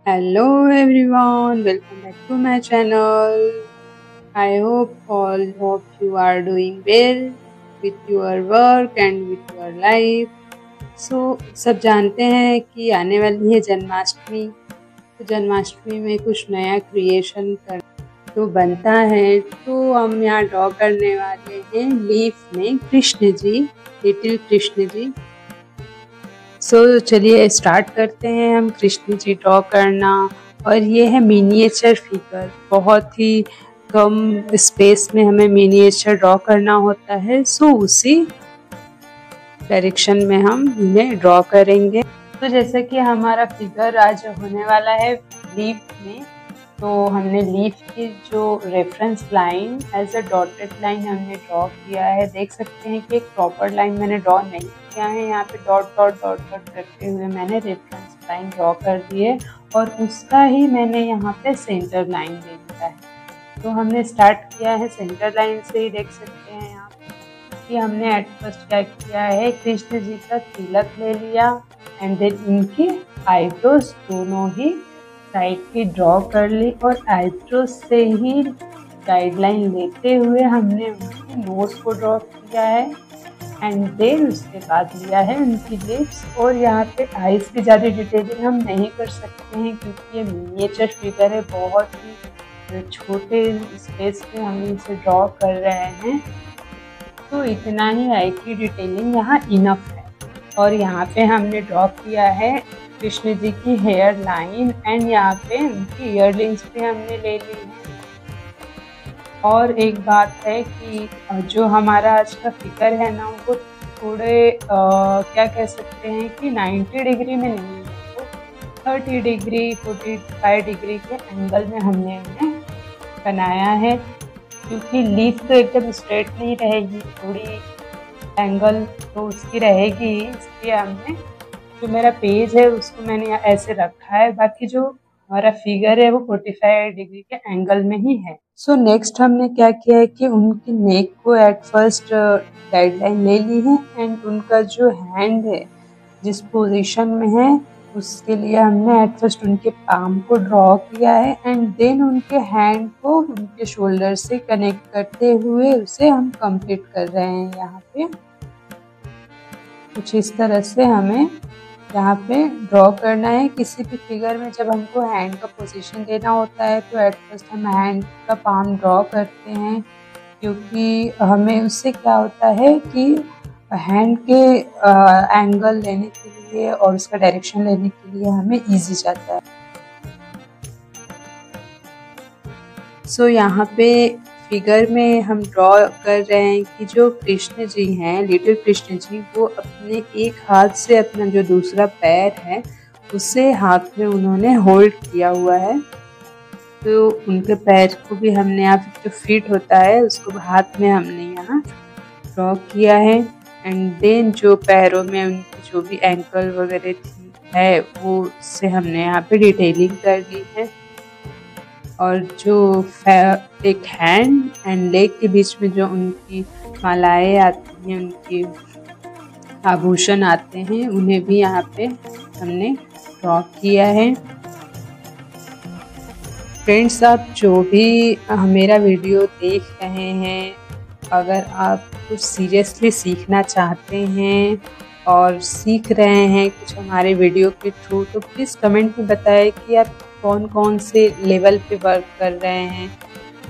Hello everyone, welcome back to my channel. I hope all of you are doing well with your work and with your life. सब जानते हैं कि आने वाली है जन्माष्टमी। तो जन्माष्टमी में कुछ नया क्रिएशन कर तो बनता है, तो हम यहाँ ड्रॉ करने वाले हैं लीफ में कृष्ण जी, लिटिल कृष्ण जी। चलिए स्टार्ट करते हैं हम कृष्ण जी ड्रॉ करना। और ये है मिनिएचर फिगर, बहुत ही कम स्पेस में हमें मिनिएचर ड्रॉ करना होता है। उसी डायरेक्शन में हम इन्हें ड्रॉ करेंगे। तो जैसे कि हमारा फिगर आज होने वाला है लीफ में, तो हमने लीफ की जो reference line as a dotted line हमने ड्रॉ किया है। देख सकते हैं कि एक प्रॉपर लाइन मैंने ड्रॉ नहीं किया है, यहाँ पे डॉट डॉट डॉट डॉट करते हुए मैंने रेफरेंस लाइन ड्रॉ कर दी है और उसका ही मैंने यहाँ पे सेंटर लाइन ले लिया है। तो हमने स्टार्ट किया है सेंटर लाइन से ही। देख सकते हैं यहाँ कि हमने एट फर्स्ट क्या किया है, कृष्ण जी का तिलक ले लिया एंड देन इनकी आईब्रोज दोनों ही साइड की ड्रॉ कर ली और आईब्रोज से ही गाइडलाइन लेते हुए हमने उनकी नोज को ड्रॉ किया है एंड देन उसके बाद लिया है उनकी लिप्स। और यहाँ पे आईज की ज़्यादा डिटेलिंग हम नहीं कर सकते हैं क्योंकि ये मिनिएचर फिगर है, बहुत ही छोटे स्पेस में हम इसे ड्रॉ कर रहे हैं। तो इतना ही आई की डिटेलिंग यहाँ इनफ है। और यहाँ पे हमने ड्रॉ किया है कृष्ण जी की हेयर लाइन एंड यहाँ पे उनकी इयररिंग्स भी हमने ले ली है। और एक बात है कि जो हमारा आज का फिगर है ना, वो थोड़े क्या कह सकते हैं कि 90 डिग्री में नहीं है, तो 30 डिग्री 45 डिग्री के एंगल में हमने इन्हें बनाया है, क्योंकि लीफ तो एकदम स्ट्रेट नहीं रहेगी, थोड़ी एंगल तो उसकी रहेगी। इसलिए हमने जो मेरा पेज है उसको मैंने ऐसे रखा है, बाकी जो हमारा फिगर है वो 45 डिग्री के एंगल में ही है। नेक्स्ट हमने क्या किया है कि उनकी नेक को एट फर्स्ट गाइडलाइन ले ली है एंड उनका जो हैंड है जिस पोजीशन में है उसके लिए हमने एट फर्स्ट उनके पाम को ड्रॉ किया है एंड देन उनके हैंड को उनके शोल्डर से कनेक्ट करते हुए उसे हम कंप्लीट कर रहे हैं। यहाँ पे कुछ इस तरह से हमें यहाँ पे ड्रॉ करना है। किसी भी फिगर में जब हमको हैंड का पोजीशन देना होता है तो एट फर्स्ट हम हैंड का पाम ड्रॉ करते हैं, क्योंकि हमें उससे क्या होता है कि हैंड के एंगल लेने के लिए और उसका डायरेक्शन लेने के लिए हमें इजी जाता है। यहाँ पे फिगर में हम ड्रॉ कर रहे हैं कि जो कृष्ण जी हैं, लिटिल कृष्ण जी, वो अपने एक हाथ से अपना जो दूसरा पैर है उसे हाथ में उन्होंने होल्ड किया हुआ है। तो उनके पैर को भी हमने यहाँ पे जो फीट होता है उसको हाथ में हमने यहाँ ड्रॉ किया है एंड देन जो पैरों में उनकी जो भी एंकल वगैरह थी है वो उससे हमने यहाँ पे डिटेलिंग कर दी है। और जो एक हैंड एंड लेग के बीच में जो उनकी मालाएं आती हैं, उनकी आभूषण आते हैं, उन्हें भी यहाँ पे हमने ड्रॉ किया है। फ्रेंड्स, आप जो भी मेरा वीडियो देख रहे हैं, अगर आप कुछ सीरियसली सीखना चाहते हैं और सीख रहे हैं कुछ हमारे वीडियो के थ्रू, तो प्लीज़ कमेंट में बताएं कि आप कौन कौन से लेवल पे वर्क कर रहे हैं।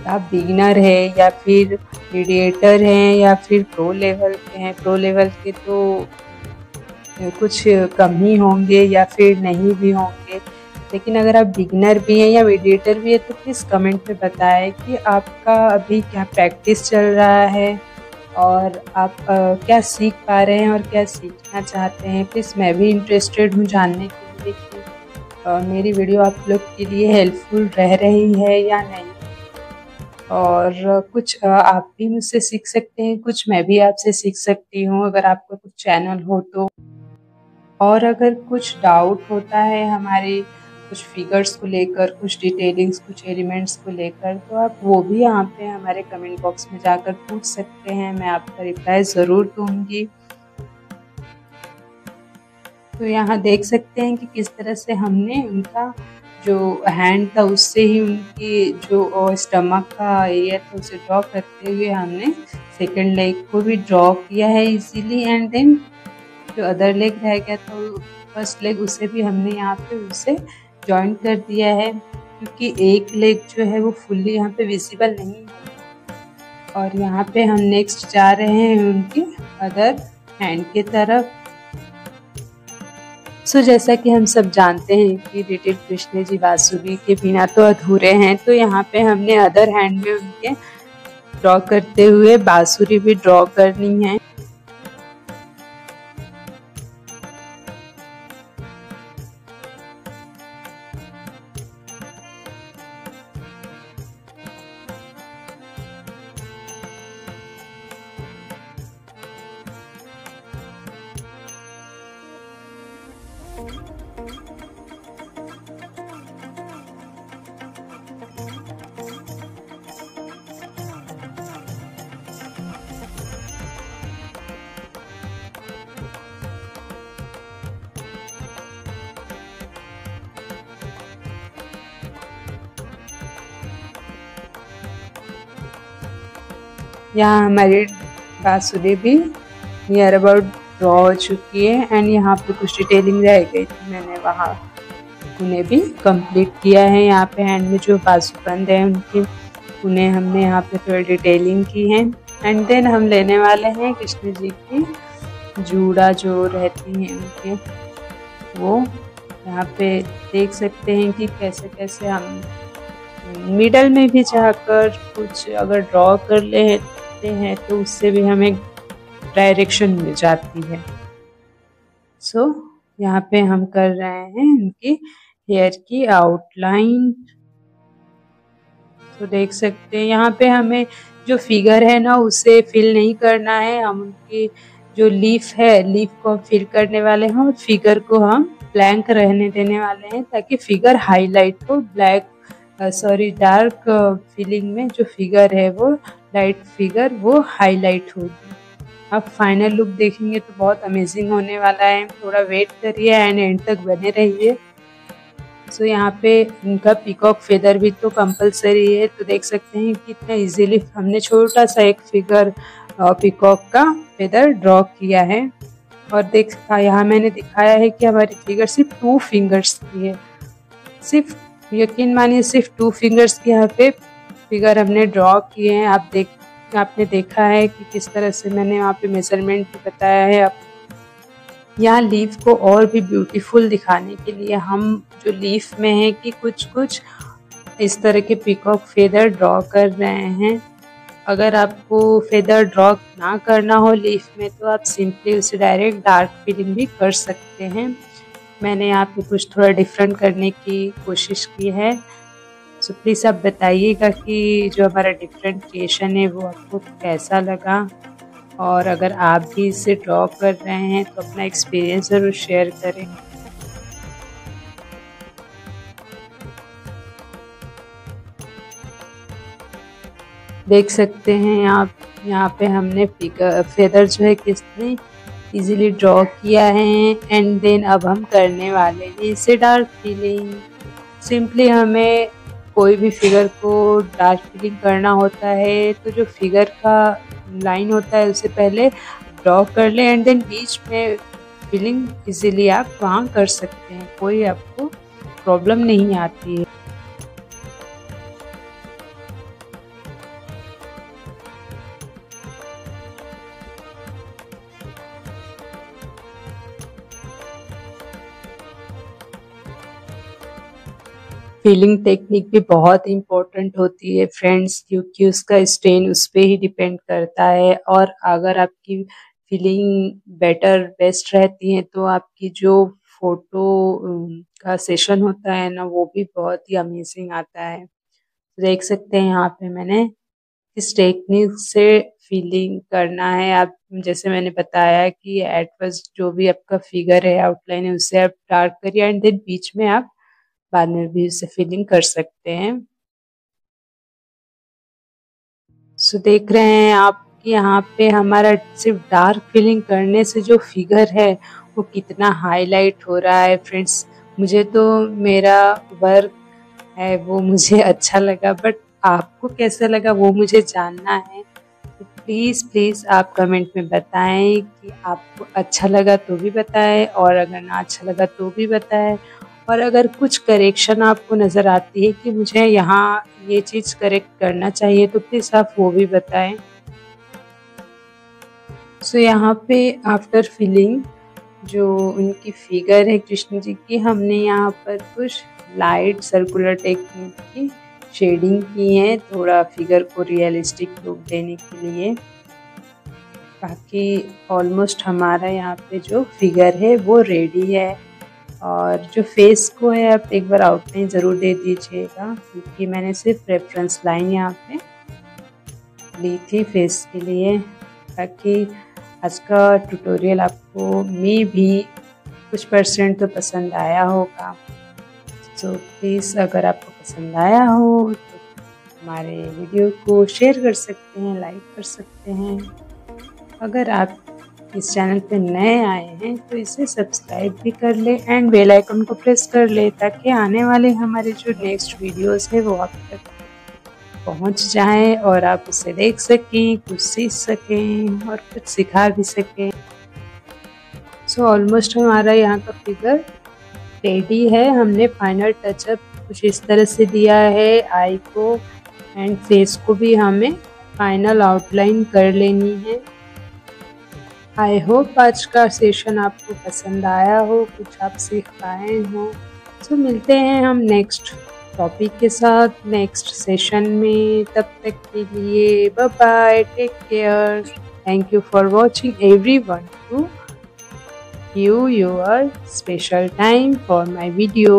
आप बिगिनर है या फिर मीडिएटर हैं या फिर प्रो लेवल पे हैं। प्रो लेवल के तो कुछ कम ही होंगे या फिर नहीं भी होंगे, लेकिन अगर आप बिगिनर भी हैं या मीडिएटर भी है तो प्लीज़ कमेंट में बताएं कि आपका अभी क्या प्रैक्टिस चल रहा है और आप क्या सीख पा रहे हैं और क्या सीखना चाहते हैं। प्लीज़ मैं भी इंटरेस्टेड हूँ जानने के लिए कि मेरी वीडियो आप लोग के लिए हेल्पफुल रह रही है या नहीं, और कुछ आप भी मुझसे सीख सकते हैं, कुछ मैं भी आपसे सीख सकती हूँ अगर आपका कुछ चैनल हो तो। और अगर कुछ डाउट होता है हमारे कुछ फिगर्स को लेकर, कुछ डिटेलिंग्स, कुछ एलिमेंट्स को लेकर, तो आप वो भी यहाँ पे हमारे कमेंट बॉक्स में जाकर पूछ सकते हैं, मैं आपका रिप्लाई ज़रूर दूँगी। तो यहाँ देख सकते हैं कि किस तरह से हमने उनका जो हैंड था उससे ही उनकी जो स्टमक का एरिया था उसे ड्रॉ करते हुए हमने सेकंड लेग को भी ड्रॉ किया है इजीली। एंड देन जो अदर लेग रह गया था फर्स्ट लेग उसे भी हमने यहाँ पे उसे जॉइन कर दिया है, क्योंकि एक लेग जो है वो फुल्ली यहाँ पे विजिबल नहीं है। और यहाँ पे हम नेक्स्ट जा रहे हैं उनके अदर हैंड की तरफ। सो जैसा कि हम सब जानते हैं कि लिटिल कृष्ण जी बांसुरी के बिना तो अधूरे हैं, तो यहाँ पे हमने अदर हैंड में उनके ड्रॉ करते हुए बांसुरी भी ड्रॉ करनी है। यहाँ हमारी बांसुरी भी नियर अबाउट ड्रॉ हो चुकी है। एंड यहाँ पे कुछ डिटेलिंग रह गई थी, मैंने वहाँ उन्हें भी कंप्लीट किया है। यहाँ पे हैंड में जो बाजूबंद है उनकी उन्हें हमने यहाँ पे थोड़ी डिटेलिंग की है। एंड देन हम लेने वाले हैं कृष्ण जी की जूड़ा जो रहती हैं उनके, वो यहाँ पे देख सकते हैं कि कैसे कैसे हम मिडल में भी जाकर कुछ अगर ड्रॉ कर लेते हैं तो उससे भी हमें डायरेक्शन मिल जाती है। सो यहाँ पे हम कर रहे हैं इनकी हेयर की आउटलाइन। तो देख सकते हैं यहाँ पे हमें जो फिगर है ना उसे फिल नहीं करना है, हम उनकी जो लीफ है लीफ को हम फिल करने वाले हैं और फिगर को हम ब्लैंक रहने देने वाले हैं ताकि फिगर हाईलाइट हो। डार्क फीलिंग में जो फिगर है वो लाइट फिगर वो हाईलाइट होगी। अब फाइनल लुक देखेंगे तो बहुत अमेजिंग होने वाला है, थोड़ा वेट करिए एंड एंड तक बने रहिए। सो यहाँ पे इनका पीकॉक फेदर भी तो कंपलसरी है, तो देख सकते हैं कितना इजीली हमने छोटा सा एक फिगर पीकॉक का फेदर ड्रॉ किया है। और देखा यहाँ मैंने दिखाया है कि हमारी फिगर सिर्फ 2 फिंगर्स की है, सिर्फ यकीन मानिए सिर्फ 2 फिंगर्स के यहाँ पे फिगर हमने ड्रॉ किए हैं। आपने देखा है कि किस तरह से मैंने वहाँ पे मेजरमेंट भी बताया है। अब यहाँ लीफ को और भी ब्यूटीफुल दिखाने के लिए हम जो लीफ में है कि कुछ इस तरह के पीकॉक फेदर ड्रॉ कर रहे हैं। अगर आपको फेदर ड्रॉ ना करना हो लीफ में तो आप सिंपली उसे डायरेक्ट डार्क फिलिंग भी कर सकते हैं। मैंने यहाँ पे कुछ थोड़ा डिफरेंट करने की कोशिश की है। सो प्लीज़ आप बताइएगा कि जो हमारा डिफरेंट क्रिएशन है वो आपको कैसा लगा, और अगर आप भी इसे ड्रॉ कर रहे हैं तो अपना एक्सपीरियंस ज़रूर शेयर करें। देख सकते हैं आप यहाँ पे हमने फेदर जो है कितने इजीली ड्रॉ किया है। एंड देन अब हम करने वाले हैं इसे डार्क फिलिंग। सिंपली हमें कोई भी फिगर को डार्क फिलिंग करना होता है तो जो फिगर का लाइन होता है उसे पहले ड्रॉ कर ले एंड देन बीच में फिलिंग इजीली आप वहाँ कर सकते हैं, कोई आपको प्रॉब्लम नहीं आती है। फिलिंग टेक्निक भी बहुत इम्पोर्टेंट होती है फ्रेंड्स, क्योंकि उसका स्टेन उस पर ही डिपेंड करता है। और अगर आपकी फीलिंग बेस्ट रहती है तो आपकी जो फोटो का सेशन होता है ना वो भी बहुत ही अमेजिंग आता है। देख सकते हैं यहाँ पे मैंने किस टेक्निक से फीलिंग करना है। आप जैसे मैंने बताया कि एट फर्स्ट जो भी आपका फिगर है आउटलाइन है उसे आप डार्क करिए एंड देन बीच में आप बाद में भी उसे फिलिंग कर सकते हैं। सो देख रहे हैं आप कि यहाँ पे हमारा सिर्फ डार्क फिलिंग करने से जो फिगर है वो कितना हाईलाइट हो रहा है फ्रेंड्स। मुझे तो मेरा वर्क है वो मुझे अच्छा लगा, बट आपको कैसा लगा वो मुझे जानना है। तो प्लीज़ प्लीज़ आप कमेंट में बताएं कि आपको अच्छा लगा तो भी बताएं, और अगर ना अच्छा लगा तो भी बताएं, और अगर कुछ करेक्शन आपको नज़र आती है कि मुझे यहाँ ये चीज़ करेक्ट करना चाहिए तो प्लीज़ आप वो भी बताएं। सो यहाँ पे आफ्टर फिलिंग जो उनकी फिगर है कृष्ण जी की, हमने यहाँ पर कुछ लाइट सर्कुलर टेक्निक की शेडिंग की है, थोड़ा फिगर को रियलिस्टिक लुक देने के लिए। बाकी ऑलमोस्ट हमारा यहाँ पे जो फिगर है वो रेडी है। और जो फेस को है आप एक बार आउटलाइन ज़रूर दे दीजिएगा, क्योंकि मैंने सिर्फ रेफरेंस लाइन यहाँ पे ली थी फेस के लिए, ताकि आज का ट्यूटोरियल आपको मे भी कुछ % तो पसंद आया होगा। तो प्लीज़ अगर आपको पसंद आया हो तो हमारे वीडियो को शेयर कर सकते हैं, लाइक कर सकते हैं। अगर आप इस चैनल पे नए आए हैं तो इसे सब्सक्राइब भी कर ले एंड बेल आइकन को प्रेस कर ले, ताकि आने वाले हमारे जो नेक्स्ट वीडियोस है वो आप तक पहुंच जाएं और आप उसे देख सकें, कुछ सीख सकें और कुछ सिखा भी सकें। सो ऑलमोस्ट हमारा यहाँ का फिगर रेडी है। हमने फाइनल टचअप कुछ इस तरह से दिया है, आई को एंड फेस को भी हमें फाइनल आउटलाइन कर लेनी है। आई होप आज का सेशन आपको पसंद आया हो, कुछ आप सीख पाए हो। तो मिलते हैं हम नेक्स्ट टॉपिक के साथ नेक्स्ट सेशन में। तब तक के लिए bye bye, take care, thank you for watching everyone to give your special time for my video.